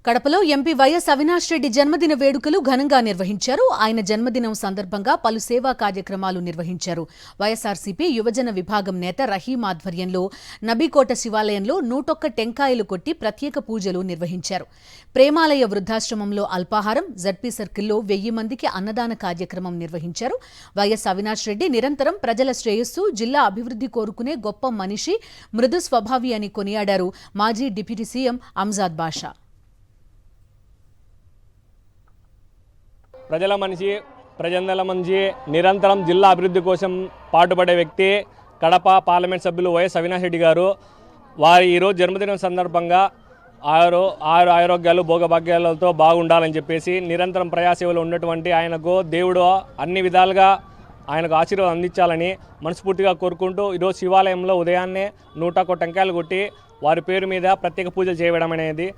కడపలో MP YS Avinash Reddy జన్మదిన వేడుకలు ఘనంగా నిర్వహించారు. ఆయన జన్మదినం సందర్భంగా పలు సేవా కార్యక్రమాలు నిర్వహించారు. వైఎస్ఆర్సీపీ యువజన విభాగం నేత రహీం ఆధ్వర్యంలో నబీకోట శివాలయంలో 101 టెంకాయలు కొట్టి ప్రత్యేక పూజలు నిర్వహించారు. ప్రేమాలయ వృద్ధాశ్రమంలో అల్పాహారం, జడ్పీ సర్కిల్లో 1000 మందికి అన్నదాన కార్యక్రమం నిర్వహించారు. వైఎస్ అవినాష్ రెడ్డి నిరంతరం ప్రజల శ్రేయస్సు, జిల్లా అభివృద్ధి కోరుకునే గొప్ప మనిషి, మృదు స్వభావి అని కొనియాడారు మాజీ డిప్యూటీ సీఎం అంజాద్ బాషా. ప్రజల మనిషి, ప్రజల మనిషి, నిరంతరం జిల్లా అభివృద్ధి కోసం పాటుపడే వ్యక్తి కడప పార్లమెంట్ సభ్యులు వైఎస్ అవినాష్ రెడ్డి గారు. వారి ఈరోజు జన్మదినం సందర్భంగా ఆరోగ్యాలు భోగభాగ్యాలతో బాగుండాలని చెప్పేసి నిరంతరం ప్రజాసేవలో ఉన్నటువంటి ఆయనకు దేవుడు అన్ని విధాలుగా ఆయనకు ఆశీర్వాదం అందించాలని మనస్ఫూర్తిగా కోరుకుంటూ ఈరోజు శివాలయంలో ఉదయాన్నే 101 టెంకాయలు కొట్టి వారి పేరు మీద ప్రత్యేక పూజలు చేయడం అనేది